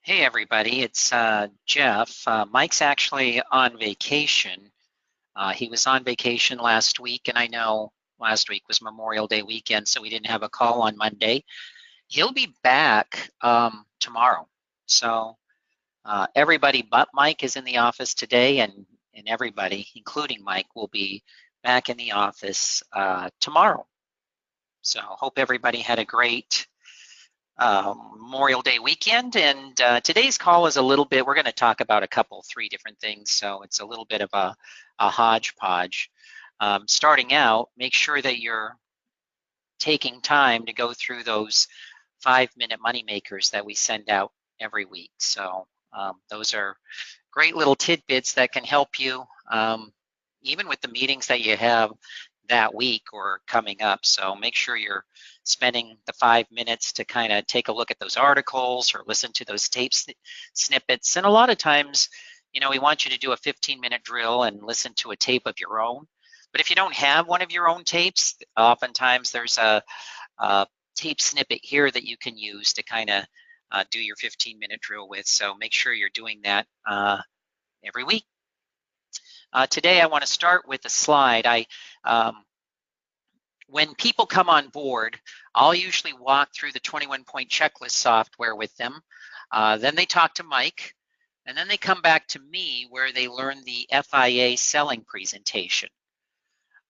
Hey everybody, it's Jeff. Mike's actually on vacation. He was on vacation last week, and I know last week was Memorial Day weekend, so we didn't have a call on Monday. He'll be back tomorrow. So everybody but Mike is in the office today, and everybody, including Mike, will be back in the office tomorrow. So hope everybody had a great Memorial Day weekend. And today's call is a little bit, we're going to talk about three different things. So it's a little bit of a hodgepodge. Starting out, make sure that you're taking time to go through those 5-minute money makers that we send out every week. So those are great little tidbits that can help you even with the meetings that you have that week or coming up. So make sure you're spending the 5 minutes to kind of take a look at those articles or listen to those tape snippets. And a lot of times, you know, we want you to do a 15-minute drill and listen to a tape of your own. But if you don't have one of your own tapes, oftentimes there's a tape snippet here that you can use to kind of do your 15-minute drill with. So make sure you're doing that every week. Today I want to start with a slide. When people come on board, I'll usually walk through the 21-point checklist software with them. Then they talk to Mike, and then they come back to me where they learn the FIA selling presentation.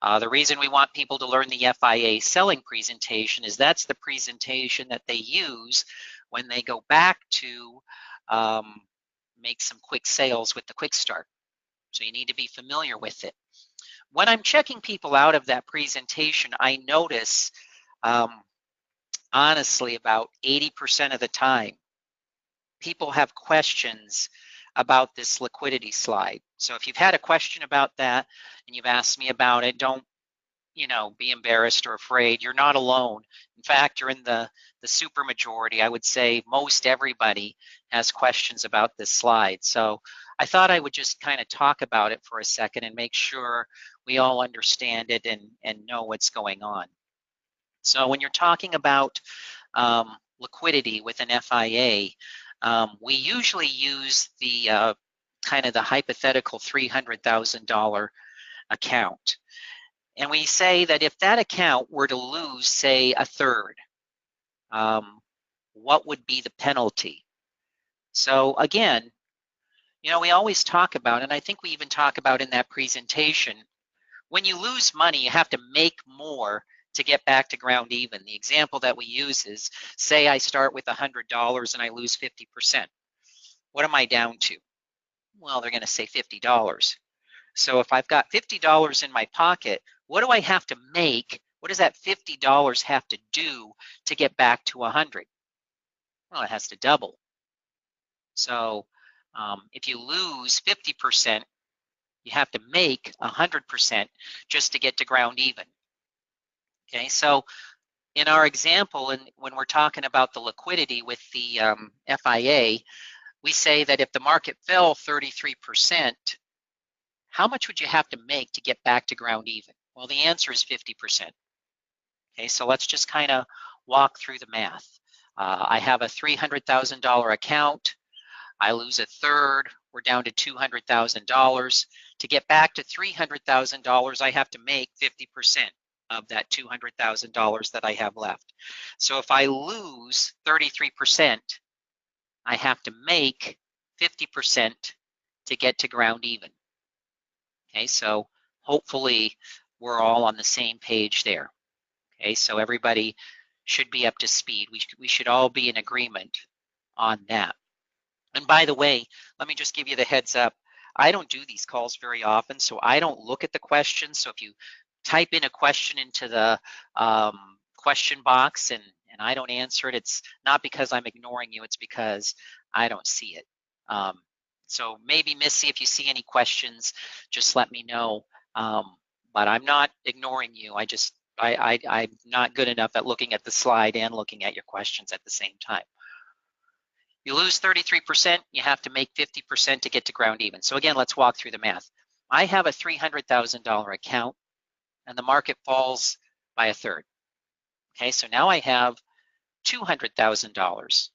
The reason we want people to learn the FIA selling presentation is that's the presentation that they use when they go back to make some quick sales with the Quick Start. So you need to be familiar with it. When I'm checking people out of that presentation, I notice, honestly, about 80% of the time, people have questions about this liquidity slide. So if you've had a question about that and you've asked me about it, don't, you know, be embarrassed or afraid. You're not alone. In fact, you're in the super majority. I would say most everybody has questions about this slide. So I thought I would just kind of talk about it for a second and make sure we all understand it and know what's going on. So when you're talking about liquidity with an FIA, we usually use the kind of the hypothetical $300,000 account. And we say that if that account were to lose, say, a third, what would be the penalty? So again, you know, we always talk about, and I think we even talk about in that presentation, when you lose money, you have to make more to get back to ground even. The example that we use is, say I start with $100 and I lose 50%. What am I down to? Well, they're going to say $50. So if I've got $50 in my pocket, what do I have to make? What does that $50 have to do to get back to 100? Well, it has to double. So if you lose 50%, you have to make 100% just to get to ground even. Okay, so in our example, and when we're talking about the liquidity with the FIA, we say that if the market fell 33%, how much would you have to make to get back to ground even? Well, the answer is 50%. Okay, so let's just kind of walk through the math. I have a $300,000 account. I lose a third. We're down to $200,000. To get back to $300,000, I have to make 50% of that $200,000 that I have left. So if I lose 33%, I have to make 50% to get to ground even. Okay, so hopefully we're all on the same page there. Okay, so everybody should be up to speed. We should all be in agreement on that. And by the way, let me just give you the heads up. I don't do these calls very often, so I don't look at the questions. So if you type in a question into the question box and I don't answer it, it's not because I'm ignoring you, it's because I don't see it. So maybe Missy, if you see any questions, just let me know. But I'm not ignoring you. I'm not good enough at looking at the slide and looking at your questions at the same time. You lose 33%, you have to make 50% to get to ground even. So again, let's walk through the math. I have a $300,000 account and the market falls by a third. Okay, so now I have $200,000.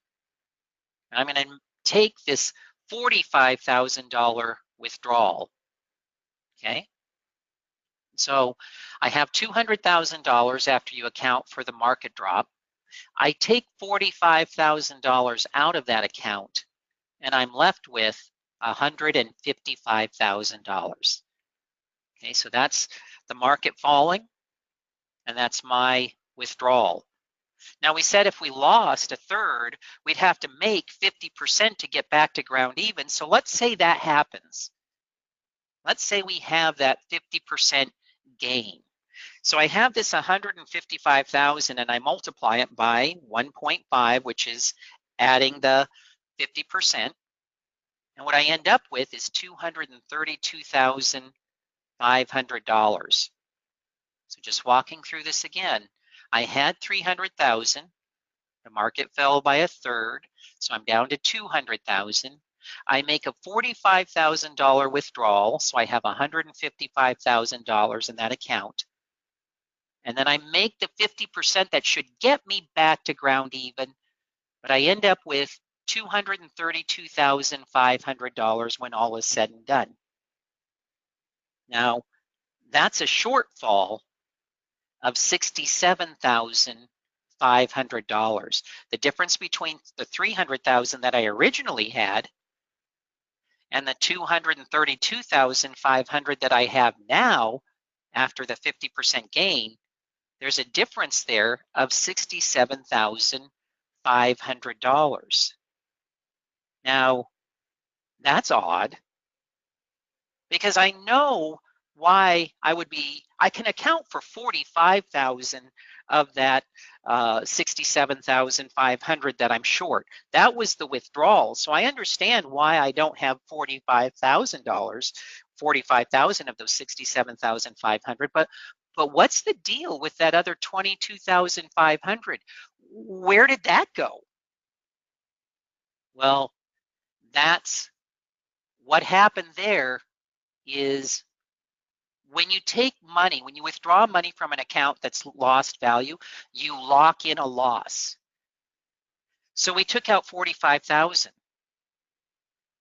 I'm going to take this $45,000 withdrawal, okay? So I have $200,000 after you account for the market drop. I take $45,000 out of that account, and I'm left with $155,000. Okay, so that's the market falling, and that's my withdrawal. Now we said if we lost a third, we'd have to make 50% to get back to ground even. So let's say that happens. Let's say we have that 50% gain. So I have this 155,000 and I multiply it by 1.5, which is adding the 50%. And what I end up with is $232,500. So just walking through this again, I had 300,000. The market fell by a third, so I'm down to 200,000. I make a $45,000 withdrawal, so I have $155,000 in that account. And then I make the 50% that should get me back to ground even, but I end up with $232,500 when all is said and done. Now, that's a shortfall of $67,500. The difference between the $300,000 that I originally had and the $232,500 that I have now after the 50% gain, there's a difference there of $67,500. Now, that's odd because I know why I can account for 45,000 of that 67,500 that I'm short. That was the withdrawal. So I understand why I don't have $45,000, 45,000 of those 67,500, but what's the deal with that other 22,500? Where did that go? Well, that's what happened there is when you take money, when you withdraw money from an account that's lost value, you lock in a loss. So we took out 45,000.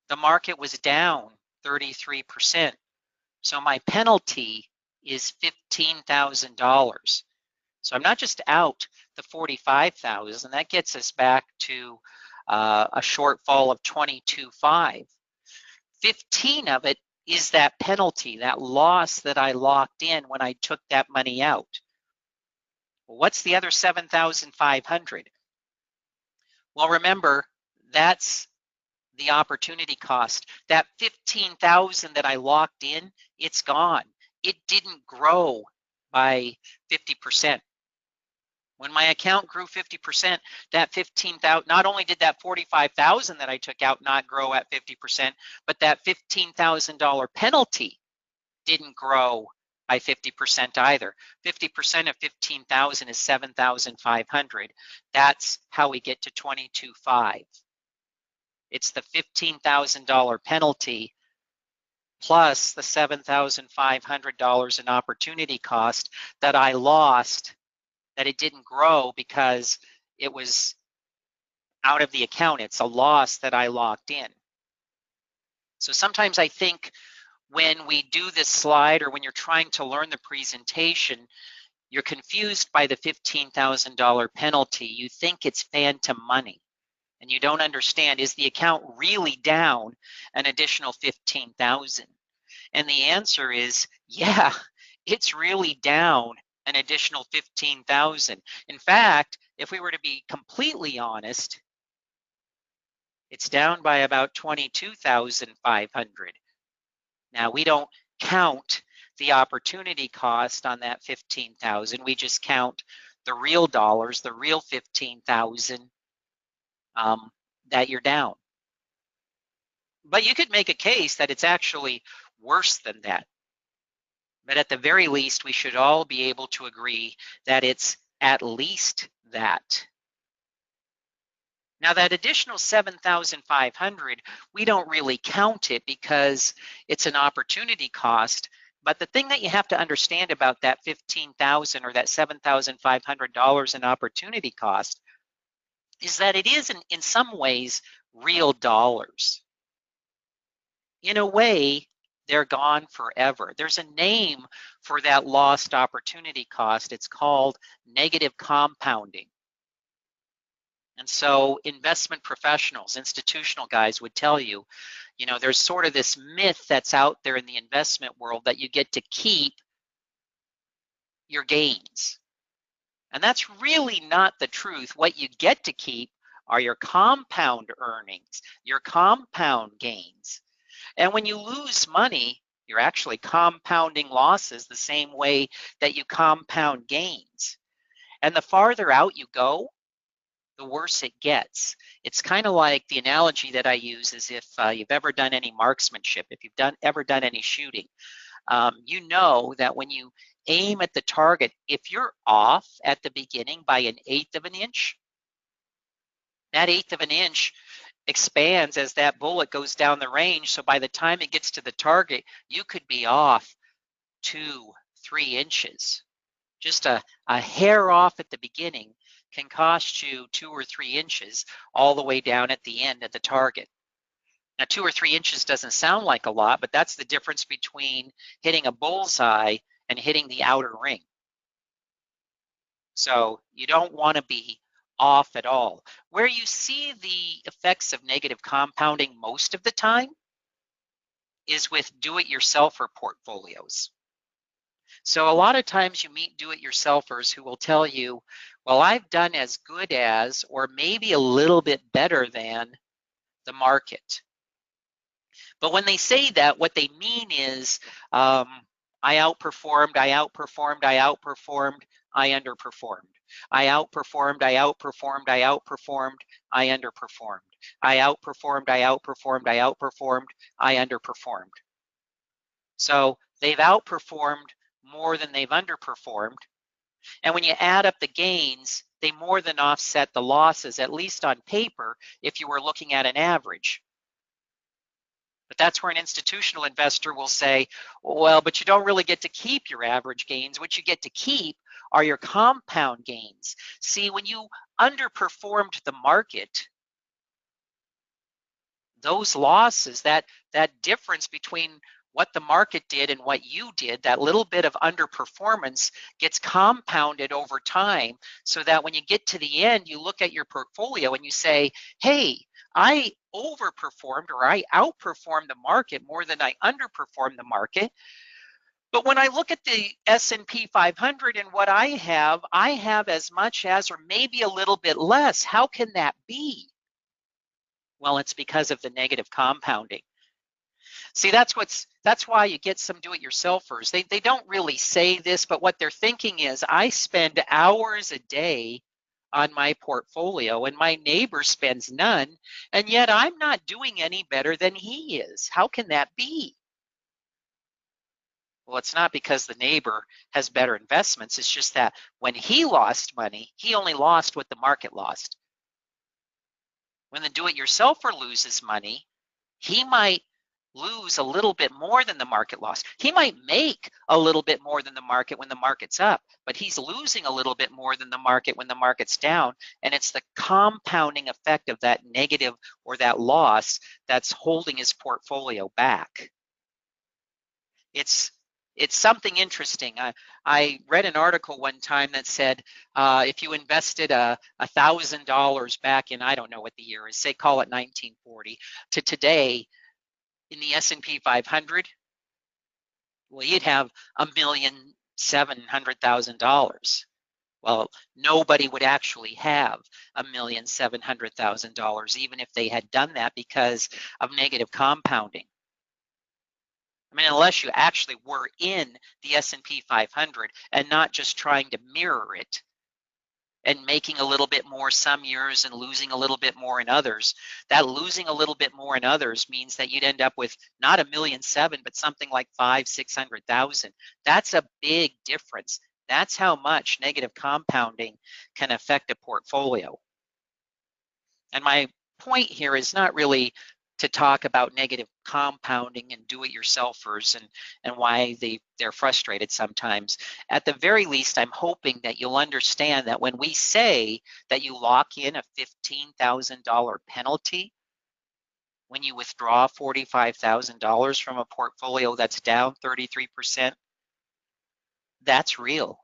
The market was down 33%. So my penalty is $15,000. So I'm not just out the 45,000. That gets us back to a shortfall of 22.5. 15 of it is that penalty, that loss that I locked in when I took that money out. Well, what's the other 7,500? Well, remember, that's the opportunity cost. That 15,000 that I locked in, it's gone. It didn't grow by 50%. When my account grew 50%, that 15,000, not only did that 45,000 that I took out not grow at 50%, but that $15,000 penalty didn't grow by 50% either. 50% of 15,000 is 7,500. That's how we get to 22.5. It's the $15,000 penalty plus the $7,500 in opportunity cost that I lost, that it didn't grow because it was out of the account. It's a loss that I locked in. So sometimes I think when we do this slide or when you're trying to learn the presentation, you're confused by the $15,000 penalty. You think it's phantom money and you don't understand, is the account really down an additional 15,000? And the answer is, yeah, it's really down an additional 15,000. In fact, if we were to be completely honest, it's down by about 22,500. Now, we don't count the opportunity cost on that 15,000. We just count the real dollars, the real 15,000 that you're down. But you could make a case that it's actually worse than that. But at the very least, we should all be able to agree that it's at least that. Now, that additional 7,500, we don't really count it because it's an opportunity cost. But the thing that you have to understand about that 15,000 or that $7,500 in opportunity cost is that it is in some ways real dollars. In a way, they're gone forever. There's a name for that lost opportunity cost. It's called negative compounding. And so investment professionals, institutional guys would tell you, there's sort of this myth that's out there in the investment world that you get to keep your gains. And that's really not the truth. What you get to keep are your compound earnings, your compound gains. And when you lose money, you're actually compounding losses the same way that you compound gains. And the farther out you go, the worse it gets. It's kind of like the analogy that I use is if you've ever done any marksmanship, if you've ever done any shooting, you know that when you aim at the target, if you're off at the beginning by 1/8 of an inch, that 1/8 of an inch expands as that bullet goes down the range. So by the time it gets to the target, you could be off 2-3 inches. Just a hair off at the beginning can cost you 2 or 3 inches all the way down at the end at the target. Now, 2 or 3 inches doesn't sound like a lot, but that's the difference between hitting a bullseye and hitting the outer ring. So you don't want to be off at all. Where you see the effects of negative compounding most of the time is with do-it-yourselfer portfolios. So a lot of times you meet do-it-yourselfers who will tell you, well, I've done as good as, or maybe a little bit better than the market. But when they say that, what they mean is, I outperformed, I outperformed, I outperformed, I underperformed. I outperformed, I outperformed, I outperformed, I underperformed. I outperformed, I outperformed, I outperformed, I underperformed. So they've outperformed more than they've underperformed. And when you add up the gains, they more than offset the losses, at least on paper, if you were looking at an average. But that's where an institutional investor will say, well, but you don't really get to keep your average gains. What you get to keep are your compound gains. See, when you underperformed the market, those losses, that difference between what the market did and what you did, that little bit of underperformance gets compounded over time, so that when you get to the end, you look at your portfolio and you say, hey, I overperformed or I outperformed the market more than I underperformed the market. But when I look at the S&P 500 and what I have as much as or maybe a little bit less. How can that be? Well, it's because of the negative compounding. See, that's why you get some do-it-yourselfers. They don't really say this, but what they're thinking is, I spend hours a day on my portfolio and my neighbor spends none, and yet I'm not doing any better than he is. How can that be? Well, it's not because the neighbor has better investments. It's just that when he lost money, he only lost what the market lost. When the do-it-yourselfer loses money, he might lose a little bit more than the market lost. He might make a little bit more than the market when the market's up, but he's losing a little bit more than the market when the market's down. And it's the compounding effect of that negative or that loss that's holding his portfolio back. It's something interesting. I read an article one time that said if you invested $1,000 back in, I don't know what the year is, say call it 1940, to today in the S&P 500, well, you'd have $1,700,000. Well, nobody would actually have $1,700,000 even if they had done that because of negative compounding. I mean, unless you actually were in the S&P 500 and not just trying to mirror it and making a little bit more some years and losing a little bit more in others. That losing a little bit more in others means that you'd end up with not $1.7 million, but something like $500,000-600,000. That's a big difference. That's how much negative compounding can affect a portfolio. And my point here is not really to talk about negative compounding and do-it-yourselfers and why they're frustrated sometimes. At the very least, I'm hoping that you'll understand that when we say that you lock in a $15,000 penalty when you withdraw $45,000 from a portfolio that's down 33%, that's real.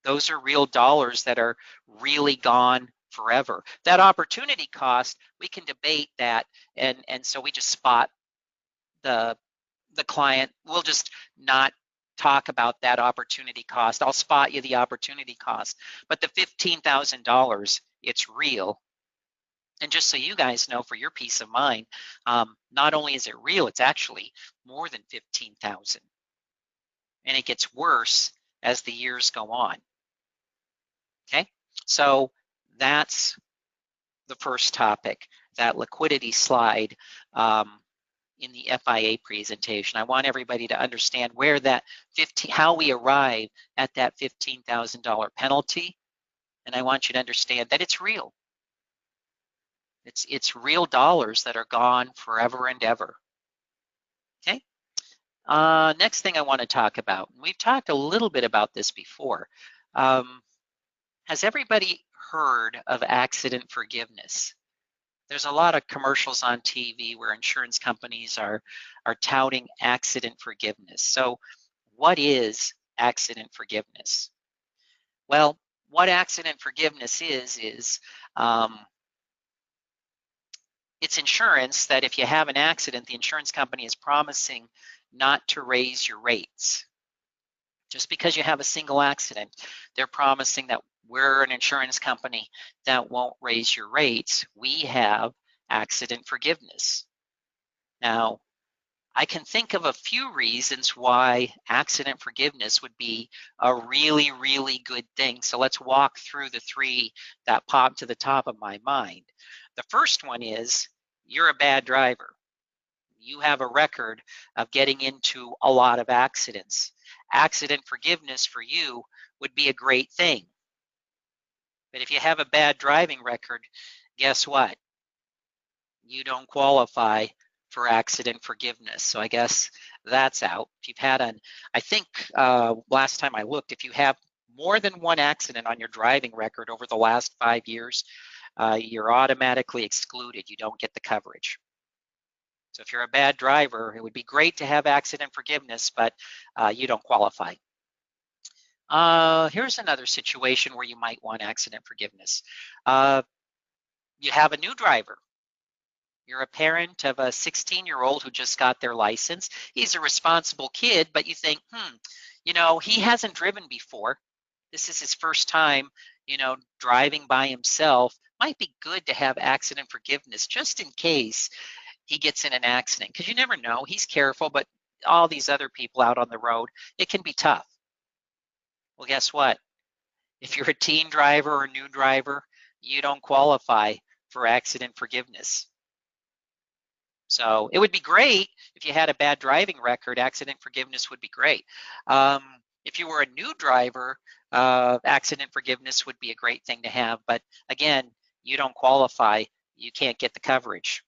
Those are real dollars that are really gone forever. That opportunity cost, we can debate that, and so we just spot the client. We'll just not talk about that opportunity cost. I'll spot you the opportunity cost, but the $15,000, it's real. And just so you guys know, for your peace of mind, not only is it real, it's actually more than 15,000, and it gets worse as the years go on. Okay, so that's the first topic, that liquidity slide in the FIA presentation. I want everybody to understand where that how we arrive at that $15,000 penalty, and I want you to understand that it's real. It's real dollars that are gone forever and ever. Okay. Next thing I want to talk about, we've talked a little bit about this before. Has everybody heard of accident forgiveness? There's a lot of commercials on TV where insurance companies are touting accident forgiveness. So what is accident forgiveness? Well, what accident forgiveness is it's insurance that if you have an accident, the insurance company is promising not to raise your rates. Just because you have a single accident, they're promising that we're an insurance company that won't raise your rates. We have accident forgiveness. Now, I can think of a few reasons why accident forgiveness would be a really, really good thing. So let's walk through the three that pop to the top of my mind. The first one is you're a bad driver. You have a record of getting into a lot of accidents. Accident forgiveness for you would be a great thing. But if you have a bad driving record, guess what? You don't qualify for accident forgiveness. So I guess that's out. If you've had I think last time I looked, if you have more than one accident on your driving record over the last 5 years, you're automatically excluded. You don't get the coverage. So if you're a bad driver, it would be great to have accident forgiveness, but you don't qualify. Here's another situation where you might want accident forgiveness. You have a new driver. You're a parent of a 16-year-old who just got their license. He's a responsible kid, but you think, he hasn't driven before. This is his first time, driving by himself. Might be good to have accident forgiveness just in case he gets in an accident, because you never know. He's careful, but all these other people out on the road, it can be tough. Well, guess what? If you're a teen driver or a new driver, you don't qualify for accident forgiveness. So it would be great if you had a bad driving record. Accident forgiveness would be great. If you were a new driver, accident forgiveness would be a great thing to have. But again, you don't qualify. You can't get the coverage.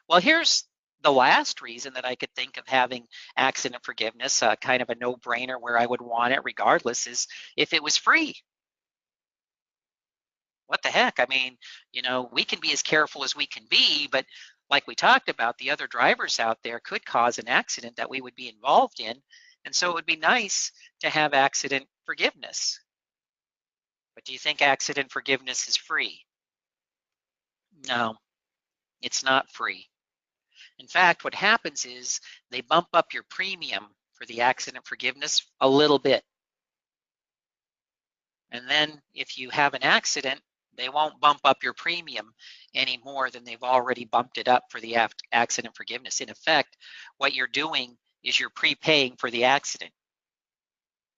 Well, here's the last reason that I could think of having accident forgiveness, kind of a no-brainer where I would want it regardless, is if it was free. What the heck? I mean, we can be as careful as we can be, but like we talked about, the other drivers out there could cause an accident that we would be involved in. And so it would be nice to have accident forgiveness. But do you think accident forgiveness is free? No, it's not free. In fact, what happens is they bump up your premium for the accident forgiveness a little bit. And then if you have an accident, they won't bump up your premium any more than they've already bumped it up for the accident forgiveness. In effect, what you're doing is you're prepaying for the accident.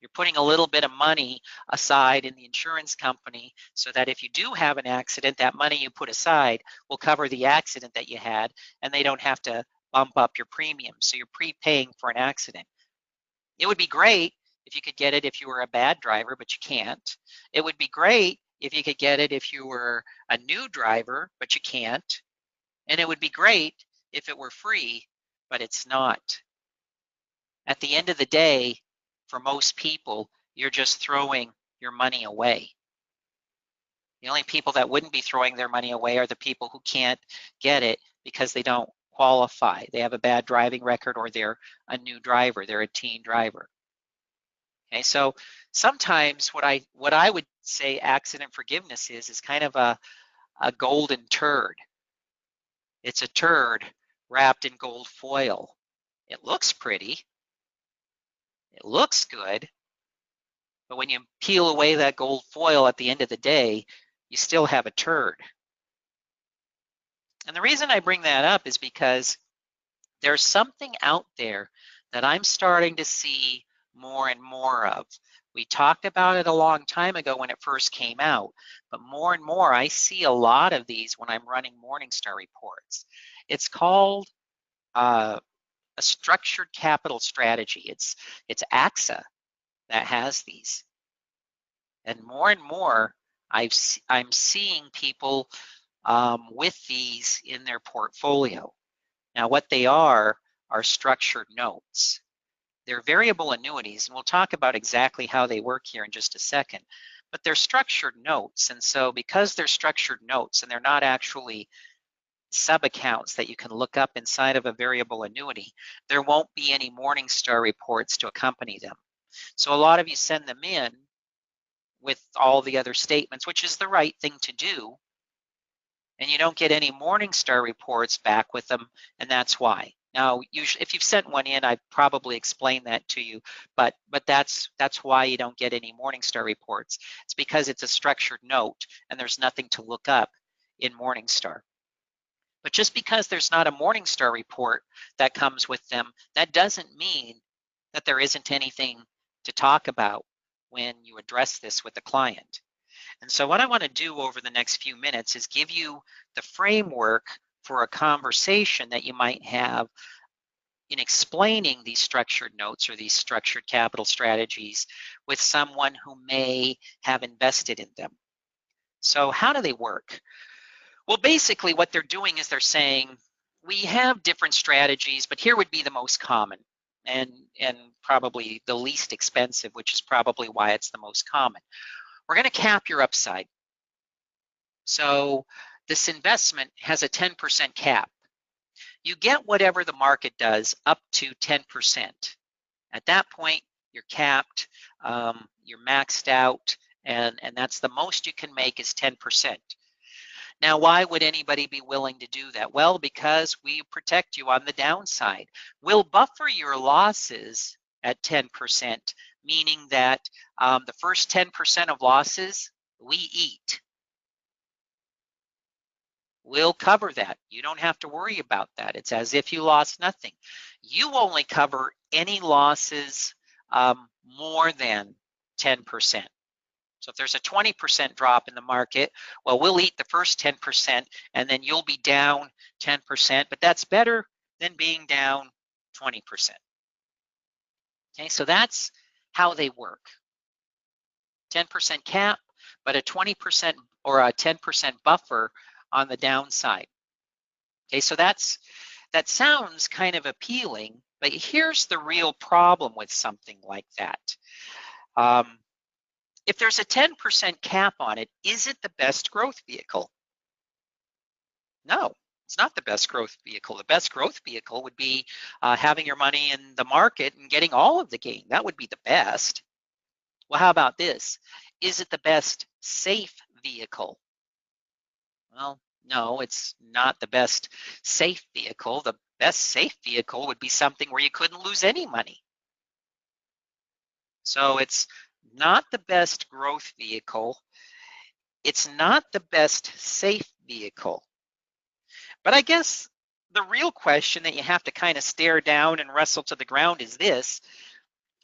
You're putting a little bit of money aside in the insurance company so that if you do have an accident, that money you put aside will cover the accident that you had, and they don't have to bump up your premium. So you're prepaying for an accident. It would be great if you could get it if you were a bad driver, but you can't. It would be great if you could get it if you were a new driver, but you can't. And it would be great if it were free, but it's not. At the end of the day, for most people, you're just throwing your money away. The only people that wouldn't be throwing their money away are the people who can't get it because they don't qualify. They have a bad driving record, or they're a new driver, they're a teen driver. Okay, so sometimes what I would say accident forgiveness is kind of a golden turd. It's a turd wrapped in gold foil. It looks pretty, it looks good, but when you peel away that gold foil at the end of the day, you still have a turd. And the reason I bring that up is because there's something out there that I'm starting to see more and more of. We talked about it a long time ago when it first came out, but more and more I see a lot of these when I'm running Morningstar reports. It's called a structured capital strategy. It's AXA that has these. And more I'm seeing people with these in their portfolio. Now, what they are structured notes. They're variable annuities, and we'll talk about exactly how they work here in just a second. But they're structured notes, and so because they're structured notes and they're not actually sub-accounts that you can look up inside of a variable annuity, there won't be any Morningstar reports to accompany them. So a lot of you send them in with all the other statements, which is the right thing to do, and you don't get any Morningstar reports back with them, and that's why. Now, usually, if you've sent one in, I've probably explained that to you, but that's why you don't get any Morningstar reports. It's because it's a structured note, and there's nothing to look up in Morningstar. But just because there's not a Morningstar report that comes with them, that doesn't mean that there isn't anything to talk about when you address this with the client. And so what I want to do over the next few minutes is give you the framework for a conversation that you might have in explaining these structured notes or these structured capital strategies with someone who may have invested in them. So how do they work? Well, basically what they're doing is they're saying, we have different strategies, but here would be the most common and probably the least expensive, which is probably why it's the most common. We're going to cap your upside. So this investment has a 10% cap. You get whatever the market does up to 10%. At that point, you're capped, you're maxed out, and that's the most you can make is 10%. Now, why would anybody be willing to do that? Well, because we protect you on the downside. We'll buffer your losses at 10%, meaning that the first 10% of losses, we eat. We'll cover that. You don't have to worry about that. It's as if you lost nothing. You only cover any losses more than 10%. So if there's a 20% drop in the market, well, we'll eat the first 10% and then you'll be down 10%, but that's better than being down 20%. Okay, so that's how they work. 10% cap, but a 20% or a 10% buffer on the downside. Okay, so that sounds kind of appealing, but here's the real problem with something like that. If there's a 10% cap on it, is it the best growth vehicle? No, it's not the best growth vehicle. The best growth vehicle would be having your money in the market and getting all of the gain. That would be the best. Well, how about this? Is it the best safe vehicle? Well, no, it's not the best safe vehicle. The best safe vehicle would be something where you couldn't lose any money. So it's not the best growth vehicle. It's not the best safe vehicle. But I guess the real question that you have to kind of stare down and wrestle to the ground is this: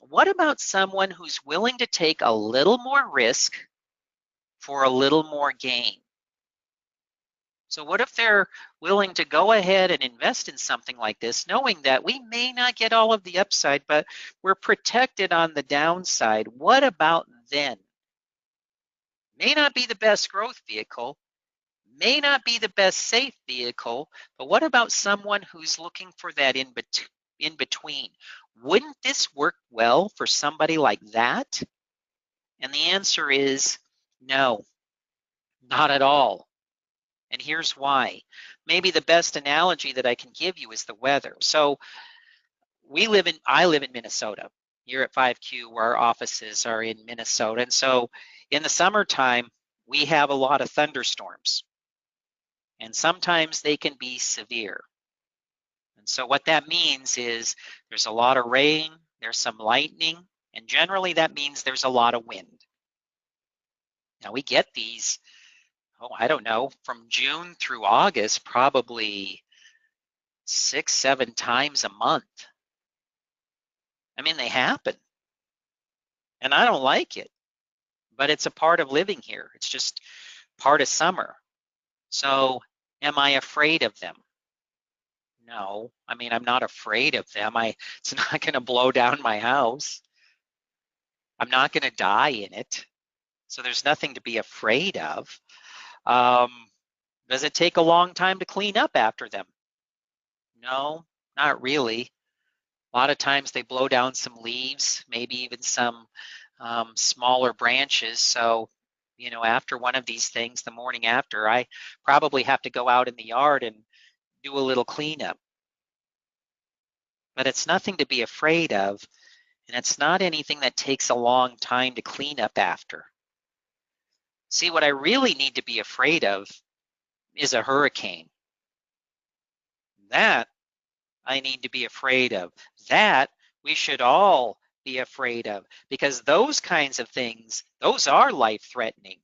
what about someone who's willing to take a little more risk for a little more gain? So what if they're willing to go ahead and invest in something like this, knowing that we may not get all of the upside, but we're protected on the downside? What about then? May not be the best growth vehicle, may not be the best safe vehicle, but what about someone who's looking for that in between? Wouldn't this work well for somebody like that? And the answer is no. Not at all. And here's why. Maybe the best analogy that I can give you is the weather. So I live in Minnesota. Here at 5Q, where our offices are in Minnesota. And so in the summertime, we have a lot of thunderstorms. And sometimes they can be severe. And so what that means is there's a lot of rain, there's some lightning, and generally that means there's a lot of wind. Now we get these, I don't know, from June through August, probably 6, 7 times a month. I mean, they happen. And I don't like it, but it's a part of living here. It's just part of summer. So am I afraid of them? No. I mean, I'm not afraid of them. It's not going to blow down my house. I'm not going to die in it. So there's nothing to be afraid of. Does it take a long time to clean up after them? No, not really. A lot of times they blow down some leaves, maybe even some smaller branches. So, after one of these things, the morning after, I probably have to go out in the yard and do a little cleanup. But it's nothing to be afraid of, and it's not anything that takes a long time to clean up after. See, what I really need to be afraid of is a hurricane. That I need to be afraid of. That we should all be afraid of, because those kinds of things, those are life-threatening.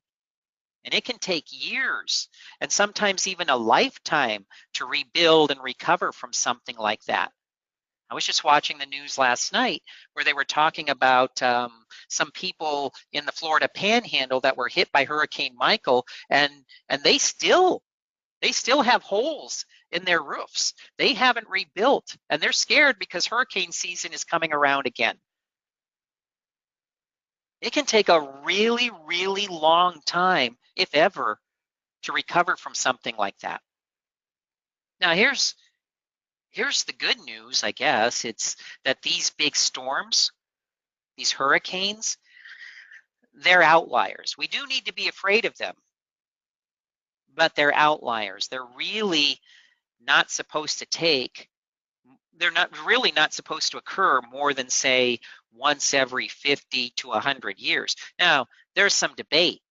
And it can take years and sometimes even a lifetime to rebuild and recover from something like that. I was just watching the news last night where they were talking about some people in the Florida Panhandle that were hit by Hurricane Michael, and they still have holes in their roofs. They haven't rebuilt, and they're scared because hurricane season is coming around again. It can take a really, really long time, if ever, to recover from something like that. Now, here's the good news, I guess. It's that these big storms, these hurricanes, they're outliers. We do need to be afraid of them, but they're outliers. They're really not supposed to occur more than, say, once every 50 to 100 years. Now, there's some debate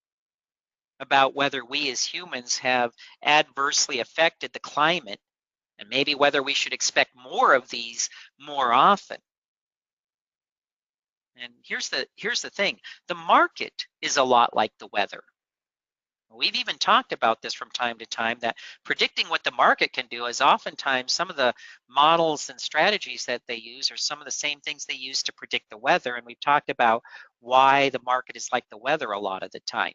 about whether we as humans have adversely affected the climate and maybe whether we should expect more of these more often. And here's the thing. The market is a lot like the weather. We've even talked about this from time to time, that predicting what the market can do is oftentimes some of the models and strategies that they use are some of the same things they use to predict the weather. And we've talked about why the market is like the weather a lot of the time.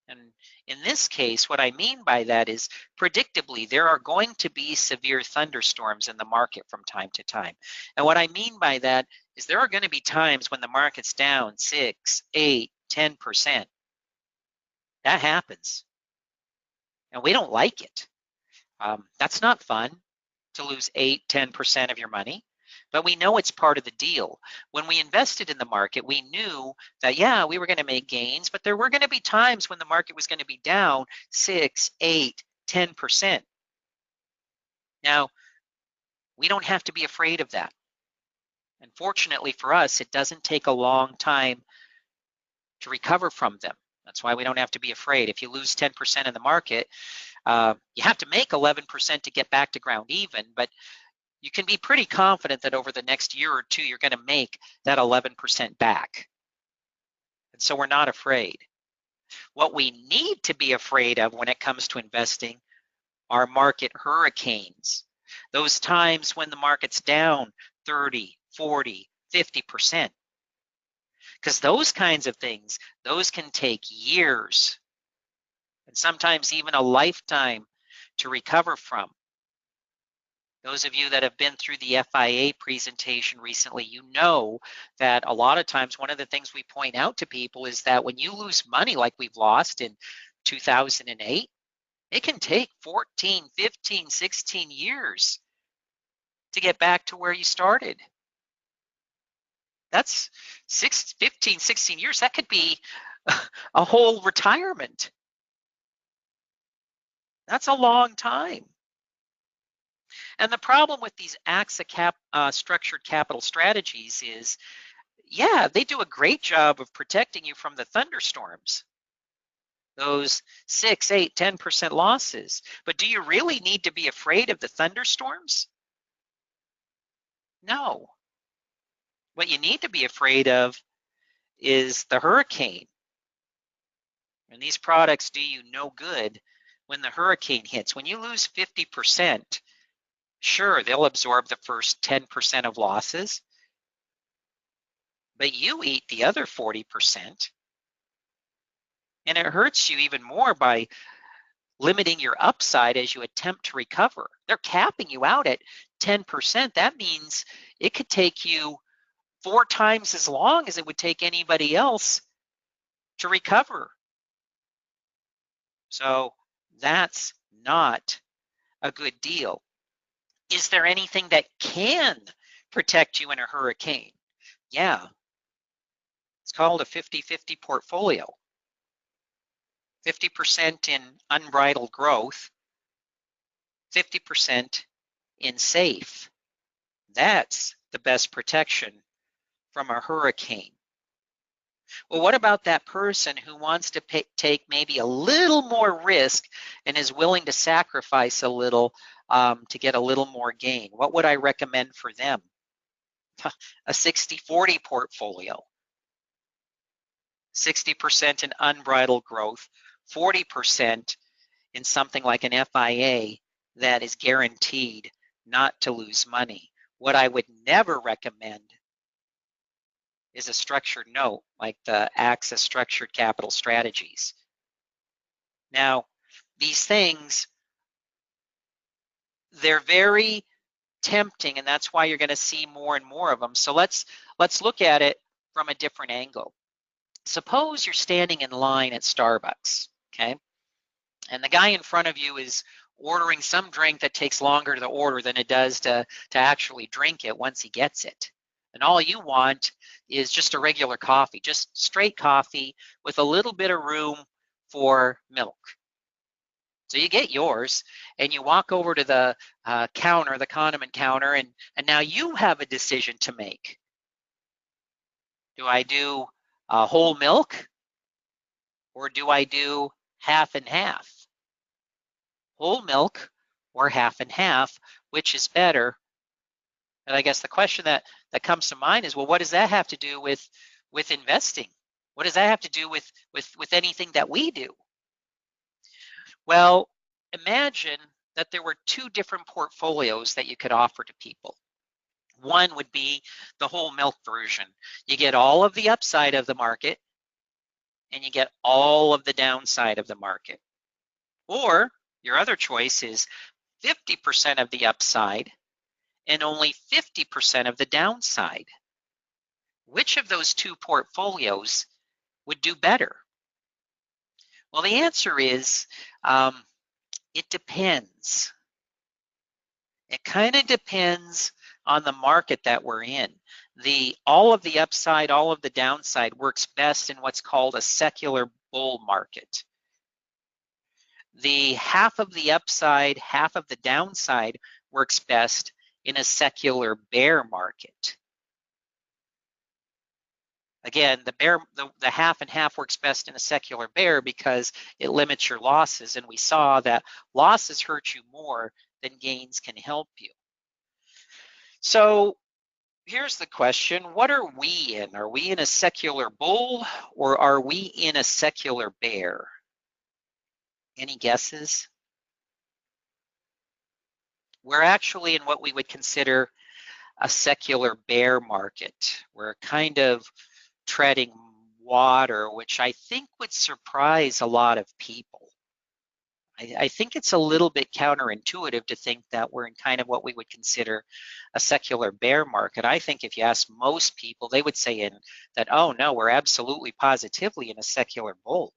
And in this case, what I mean by that is, predictably, there are going to be severe thunderstorms in the market from time to time. And what I mean by that is there are going to be times when the market's down 6, 8, 10%. That happens. And we don't like it. That's not fun to lose 8, 10% of your money. But we know it's part of the deal. When we invested in the market, we knew that, yeah, we were going to make gains, but there were going to be times when the market was going to be down 6, 8, 10%. Now, we don't have to be afraid of that. And fortunately for us, it doesn't take a long time to recover from them. That's why we don't have to be afraid. If you lose 10% in the market, you have to make 11% to get back to ground even, but you can be pretty confident that over the next year or two, you're going to make that 11% back. And so we're not afraid. What we need to be afraid of when it comes to investing are market hurricanes. Those times when the market's down 30, 40, 50%. Because those kinds of things, those can take years and sometimes even a lifetime to recover from. Those of you that have been through the FIA presentation recently, you know that a lot of times one of the things we point out to people is that when you lose money like we've lost in 2008, it can take 14, 15, 16 years to get back to where you started. That's 15, 16 years. That could be a whole retirement That's a long time. And the problem with these AXA structured capital strategies is, yeah, they do a great job of protecting you from the thunderstorms, those 6, 8, 10% losses. But do you really need to be afraid of the thunderstorms? No. What you need to be afraid of is the hurricane. And these products do you no good when the hurricane hits. When you lose 50%, sure, they'll absorb the first 10% of losses, but you eat the other 40%. And it hurts you even more by limiting your upside as you attempt to recover. They're capping you out at 10%. That means it could take you 4 times as long as it would take anybody else to recover. So that's not a good deal. Is there anything that can protect you in a hurricane? Yeah. It's called a 50-50 portfolio. 50% in unbridled growth, 50% in safe. That's the best protection from a hurricane. Well, what about that person who wants to take maybe a little more risk and is willing to sacrifice a little to get a little more gain? What would I recommend for them? A 60-40 portfolio. 60% in unbridled growth, 40% in something like an FIA that is guaranteed not to lose money. What I would never recommend is a structured note like the AXA structured capital strategies. Now, these things, they're very tempting, and that's why you're going to see more and more of them. So let's look at it from a different angle. Suppose you're standing in line at Starbucks, okay? And the guy in front of you is ordering some drink that takes longer to order than it does to actually drink it once he gets it. And all you want is just a regular coffee, just straight coffee with a little bit of room for milk. So you get yours and you walk over to the counter, the condiment counter, and now you have a decision to make. Do I do whole milk or do I do half and half? Whole milk or half and half, which is better? And I guess the question that comes to mind is, well, what does that have to do with investing? What does that have to do with anything that we do? Well, imagine that there were 2 different portfolios that you could offer to people. One would be the whole milk version. You get all of the upside of the market and you get all of the downside of the market. Or your other choice is 50% of the upside and only 50% of the downside. Which of those 2 portfolios would do better? Well, the answer is it depends. It kind of depends on the market that we're in. All of the upside, all of the downside works best in what's called a secular bull market. The half of the upside, half of the downside works best in a secular bear market. Again, the half and half works best in a secular bear because it limits your losses, and we saw that losses hurt you more than gains can help you. So here's the question, what are we in? Are we in a secular bull or are we in a secular bear? Any guesses? We're actually in what we would consider a secular bear market. We're kind of treading water, which I think would surprise a lot of people. I think it's a little bit counterintuitive to think that we're in kind of what we would consider a secular bear market. I think if you ask most people, they would say that, oh no, we're absolutely positively in a secular bull.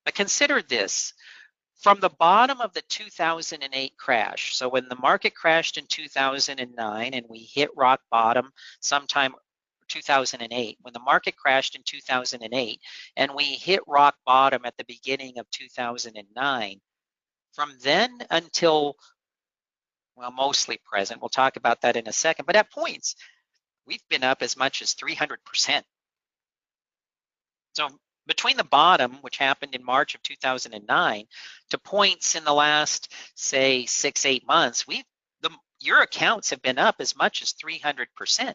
But consider this, from the bottom of the 2008 crash, so when the market crashed in 2009 and we hit rock bottom sometime 2008, when the market crashed in 2008 and we hit rock bottom at the beginning of 2009, From then until, well, mostly present, we'll talk about that in a second, but at points, we've been up as much as 300%. So between the bottom, which happened in March of 2009, to points in the last, say, 6-8 months, your accounts have been up as much as 300%.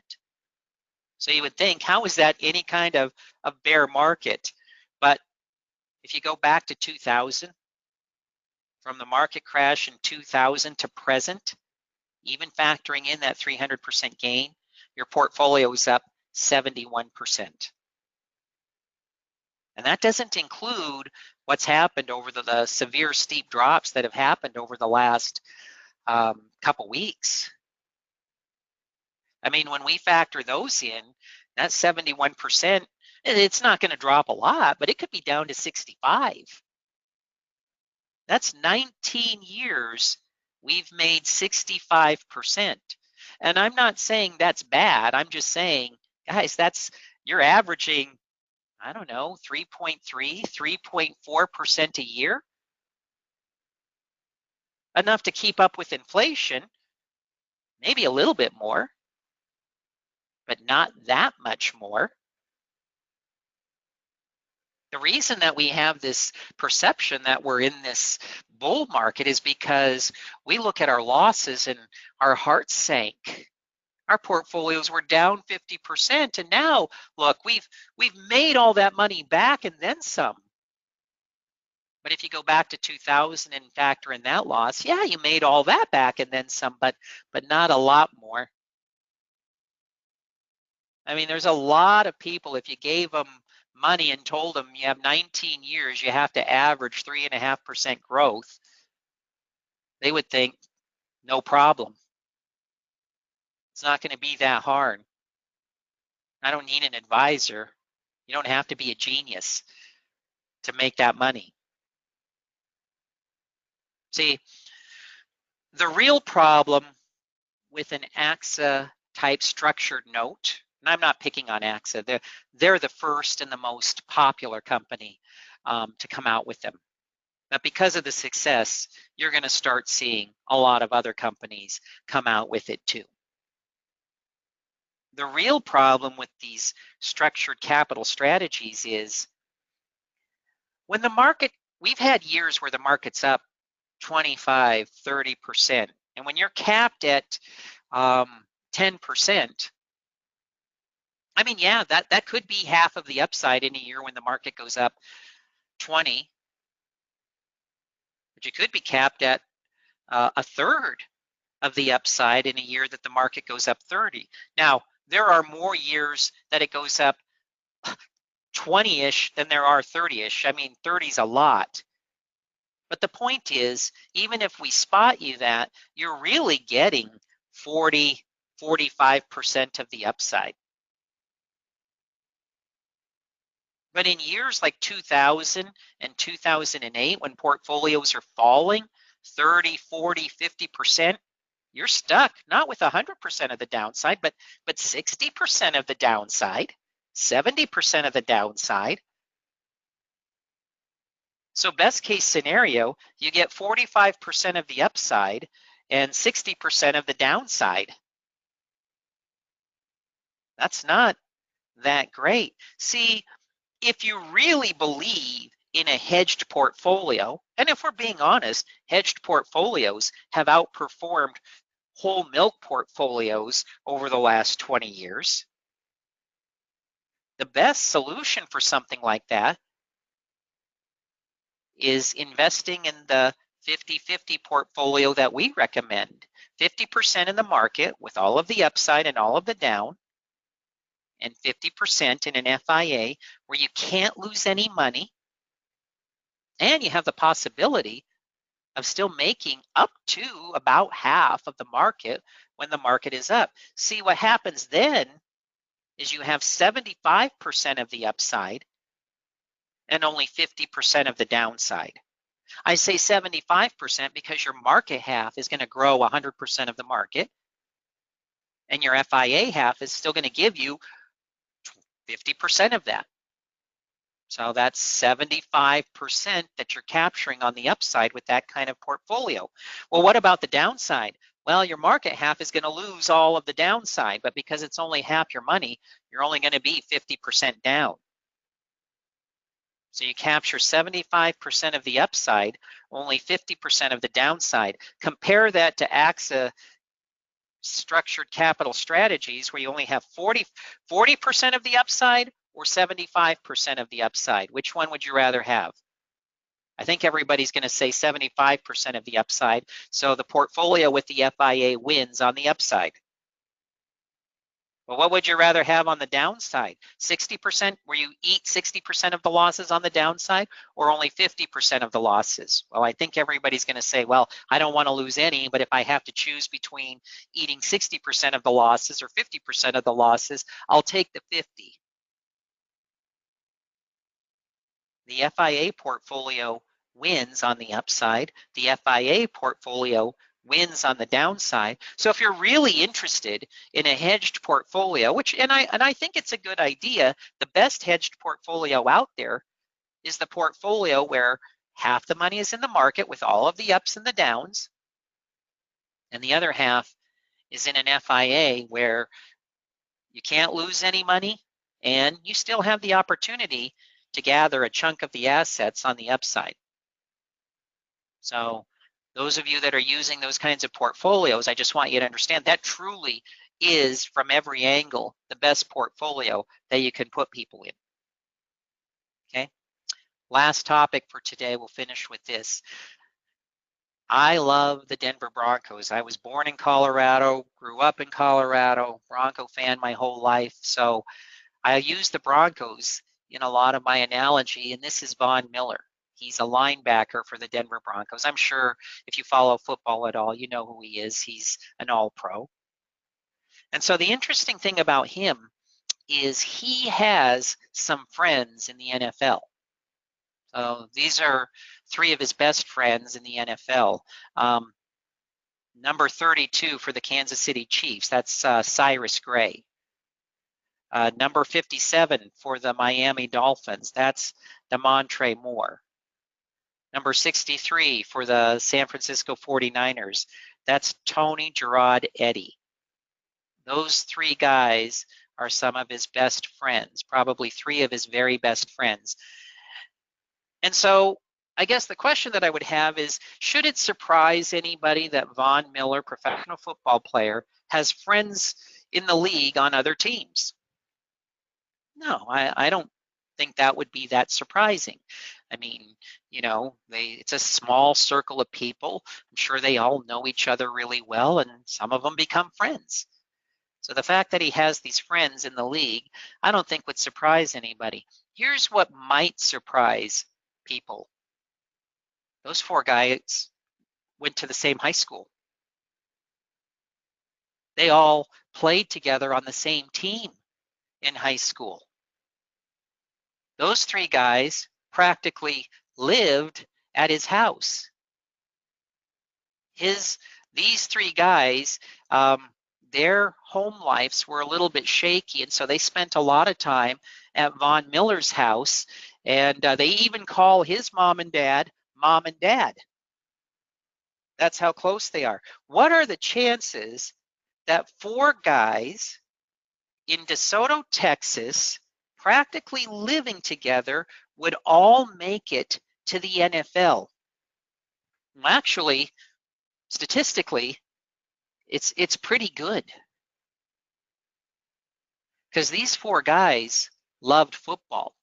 So you would think, how is that any kind of a bear market? But if you go back to 2000, from the market crash in 2000 to present, even factoring in that 300% gain, your portfolio is up 71%. And that doesn't include what's happened over the severe steep drops that have happened over the last couple weeks. I mean, when we factor those in, that 71%, it's not going to drop a lot, but it could be down to 65. That's 19 years we've made 65%. And I'm not saying that's bad. I'm just saying, guys, you're averaging, I don't know, 3.3, 3.4% a year. Enough to keep up with inflation, maybe a little bit more, but not that much more. The reason that we have this perception that we're in this bull market is because we look at our losses and our hearts sank. Our portfolios were down 50%, and now look, we've made all that money back and then some. But if you go back to 2000 and factor in that loss, yeah, you made all that back and then some, but not a lot more. I mean, there's a lot of people, if you gave them money and told them you have 19 years, you have to average 3.5% growth, they would think, no problem. It's not going to be that hard. I don't need an advisor. You don't have to be a genius to make that money. See, the real problem with an AXA type structured note, and I'm not picking on AXA, they're the first and the most popular company to come out with them. But because of the success, you're going to start seeing a lot of other companies come out with it too. The real problem with these structured capital strategies is when the market, we've had years where the market's up 25, 30%. And when you're capped at 10%, I mean, yeah, that could be half of the upside in a year when the market goes up 20. But you could be capped at a third of the upside in a year that the market goes up 30. Now, there are more years that it goes up 20-ish than there are 30-ish. I mean, 30 is a lot. But the point is, even if we spot you that, you're really getting 40, 45% of the upside. But in years like 2000 and 2008, when portfolios are falling 30, 40, 50%, you're stuck, not with 100% of the downside, but 60% of the downside, 70% of the downside. So best case scenario, you get 45% of the upside and 60% of the downside. That's not that great. See, if you really believe in a hedged portfolio, and if we're being honest, hedged portfolios have outperformed whole milk portfolios over the last 20 years. The best solution for something like that is investing in the 50-50 portfolio that we recommend. 50% in the market with all of the upside and all of the down, and 50% in an FIA where you can't lose any money, and you have the possibility of still making up to about half of the market when the market is up. See, what happens then is you have 75% of the upside and only 50% of the downside. I say 75% because your market half is going to grow 100% of the market, and your FIA half is still going to give you 50% of that. So that's 75% that you're capturing on the upside with that kind of portfolio. Well, what about the downside? Well, your market half is going to lose all of the downside, but because it's only half your money, you're only going to be 50% down. So you capture 75% of the upside, only 50% of the downside. Compare that to AXA structured capital strategies where you only have 40% of the upside or 75% of the upside. Which one would you rather have? I think everybody's going to say 75% of the upside. So the portfolio with the FIA wins on the upside. But what would you rather have on the downside? 60%, where you eat 60% of the losses on the downside, or only 50% of the losses? Well, I think everybody's going to say, well, I don't want to lose any, but if I have to choose between eating 60% of the losses or 50% of the losses, I'll take the 50. The FIA portfolio wins on the upside. The FIA portfolio wins on the downside. So if you're really interested in a hedged portfolio, and I think it's a good idea, the best hedged portfolio out there is the portfolio where half the money is in the market with all of the ups and the downs, and the other half is in an FIA where you can't lose any money and you still have the opportunity to gather a chunk of the assets on the upside. So those of you that are using those kinds of portfolios, I just want you to understand that truly is, from every angle, the best portfolio that you can put people in. Okay. Last topic for today, we'll finish with this. I love the Denver Broncos. I was born in Colorado, grew up in Colorado, Bronco fan my whole life. So I use the Broncos in a lot of my analogy, and this is Von Miller. He's a linebacker for the Denver Broncos. I'm sure if you follow football at all, you know who he is. He's an all-pro. And so the interesting thing about him is he has some friends in the NFL. So these are three of his best friends in the NFL. Number 32 for the Kansas City Chiefs, that's Cyrus Gray. Number 57 for the Miami Dolphins, that's Demontre Moore. Number 63 for the San Francisco 49ers, that's Tony Gerard Eddy. Those three guys are some of his best friends, probably three of his very best friends. And so I guess the question that I would have is, should it surprise anybody that Von Miller, professional football player, has friends in the league on other teams? No, I don't think that would be that surprising. I mean, you know, it's a small circle of people. I'm sure they all know each other really well, and some of them become friends. So the fact that he has these friends in the league, I don't think would surprise anybody. Here's what might surprise people. Those four guys went to the same high school. They all played together on the same team in high school. Those three guys practically lived at his house. These three guys, their home lives were a little bit shaky, and so they spent a lot of time at Von Miller's house, and they even call his mom and dad Mom and Dad. That's how close they are. What are the chances that four guys in DeSoto, Texas, practically living together, would all make it to the NFL? Well, actually, statistically, it's pretty good, because these four guys loved football.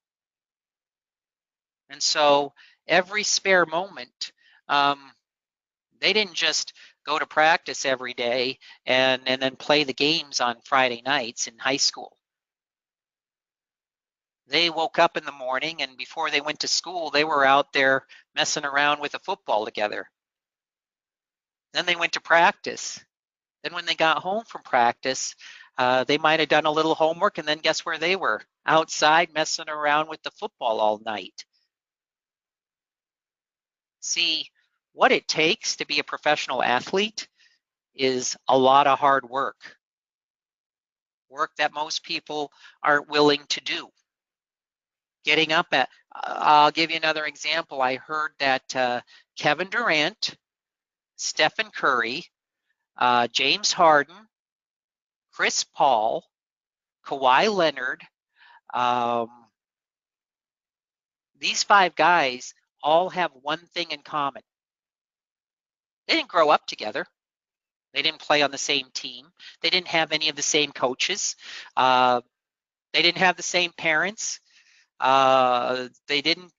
And so every spare moment, they didn't just go to practice every day and then play the games on Friday nights in high school. They woke up in the morning, and before they went to school, they were out there messing around with a football together. Then they went to practice. Then when they got home from practice, they might have done a little homework, and then guess where they were? Outside messing around with the football all night. See, what it takes to be a professional athlete is a lot of hard work. Work that most people aren't willing to do. Getting up at I'll give you another example. I heard that Kevin Durant, Stephen Curry, James Harden, Chris Paul, Kawhi Leonard, um, these 5 guys all have one thing in common. They didn't grow up together. They didn't play on the same team. They didn't have any of the same coaches. Uh, they didn't have the same parents. They didn't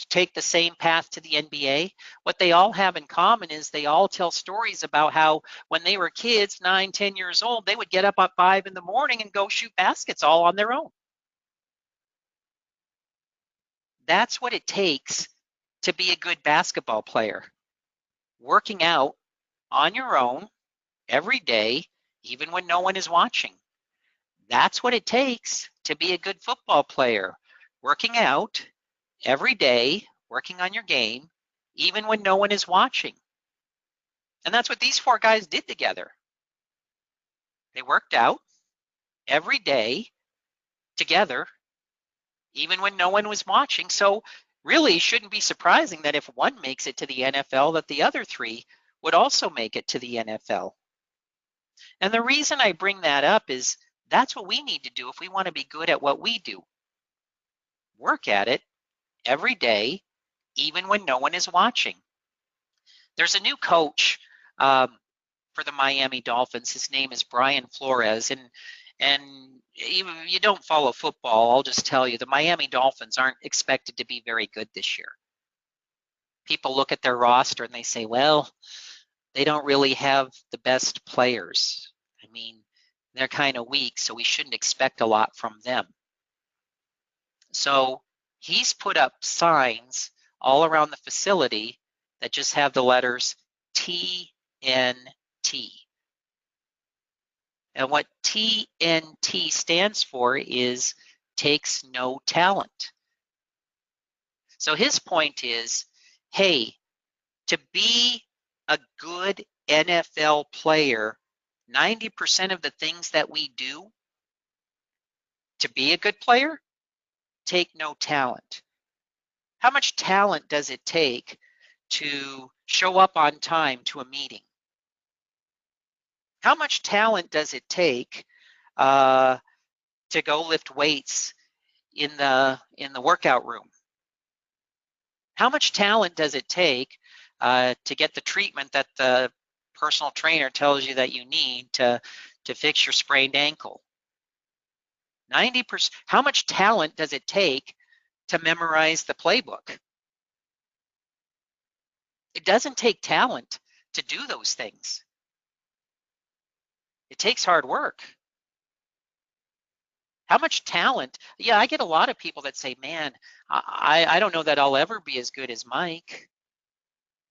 take the same path to the NBA. What they all have in common is they all tell stories about how when they were kids, 9, 10 years old, they would get up at 5 in the morning and go shoot baskets all on their own. That's what it takes to be a good basketball player. Working out on your own every day, even when no one is watching. That's what it takes to be a good football player. Working out every day, working on your game, even when no one is watching. And that's what these 4 guys did together. They worked out every day together, even when no one was watching. So really, it shouldn't be surprising that if one makes it to the NFL, that the other 3 would also make it to the NFL. And the reason I bring that up is that's what we need to do if we want to be good at what we do. Work at it every day, even when no one is watching. There's a new coach for the Miami Dolphins. His name is Brian Flores, and even if you don't follow football, I'll just tell you the Miami Dolphins aren't expected to be very good this year. People look at their roster and they say, well, they don't really have the best players. I mean, they're kind of weak, so we shouldn't expect a lot from them. So he's put up signs all around the facility that just have the letters TNT. And what TNT stands for is takes no talent. So his point is, hey, to be a good NFL player, 90% of the things that we do to be a good player take no talent. How much talent does it take to show up on time to a meeting? How much talent does it take to go lift weights in the workout room? How much talent does it take to get the treatment that the personal trainer tells you that you need to fix your sprained ankle? 90%. How much talent does it take to memorize the playbook? It doesn't take talent to do those things. It takes hard work. How much talent? Yeah, I get a lot of people that say, man, I don't know that I'll ever be as good as Mike.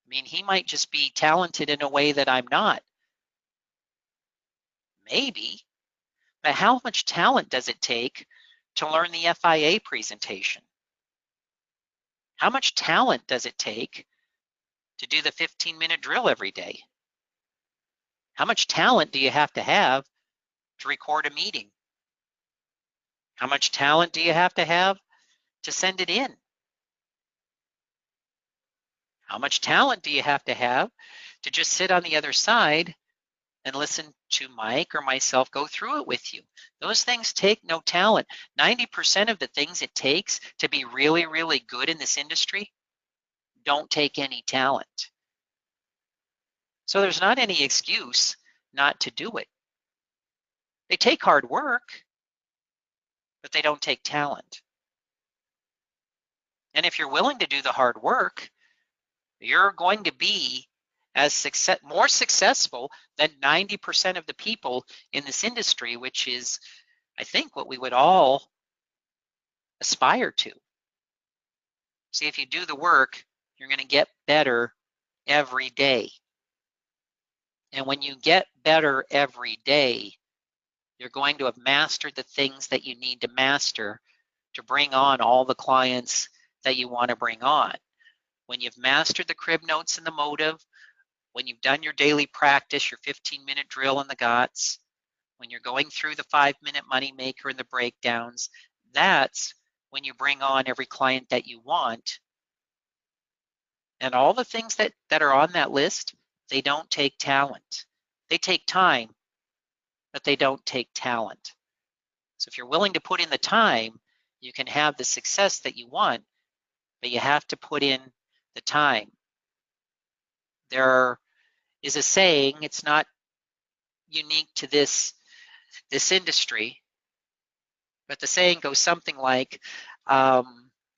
I mean, he might just be talented in a way that I'm not. Maybe. But how much talent does it take to learn the FIA presentation? How much talent does it take to do the 15-minute drill every day? How much talent do you have to record a meeting? How much talent do you have to send it in? How much talent do you have to just sit on the other side and listen to Mike or myself go through it with you? Those things take no talent. 90% of the things it takes to be really, really good in this industry don't take any talent. So there's not any excuse not to do it. They take hard work, but they don't take talent. And if you're willing to do the hard work, you're going to be more successful than 90% of the people in this industry, which is, I think, what we would all aspire to. See, if you do the work, you're going to get better every day. And when you get better every day, you're going to have mastered the things that you need to master to bring on all the clients that you want to bring on. When you've mastered the crib notes and the motive, when you've done your daily practice, your 15-minute drill and the GOTS, when you're going through the 5-minute money maker and the breakdowns, that's when you bring on every client that you want. And all the things that are on that list, they don't take talent. They take time, but they don't take talent. So if you're willing to put in the time, you can have the success that you want, but you have to put in the time. There is a saying, it's not unique to this industry, but the saying goes something like, the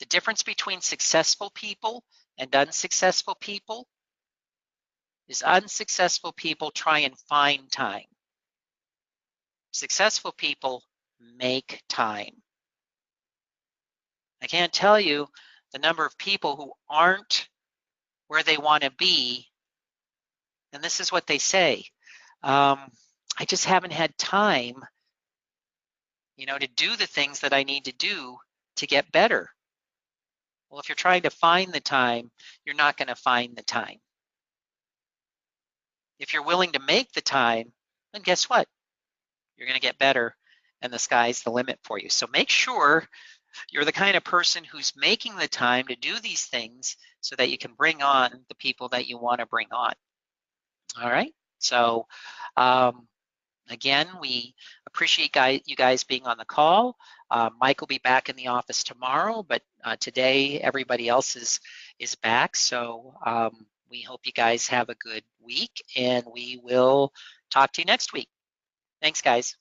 difference between successful people and unsuccessful people is unsuccessful people try and find time. Successful people make time. I can't tell you the number of people who aren't where they want to be, and this is what they say. I just haven't had time, to do the things that I need to do to get better. Well, if you're trying to find the time, you're not going to find the time. If you're willing to make the time, then guess what? You're going to get better, and the sky's the limit for you. So make sure you're the kind of person who's making the time to do these things so that you can bring on the people that you want to bring on. All right. So again, we appreciate you guys being on the call. Mike will be back in the office tomorrow, but today everybody else is back. So we hope you guys have a good week, and we will talk to you next week. Thanks, guys.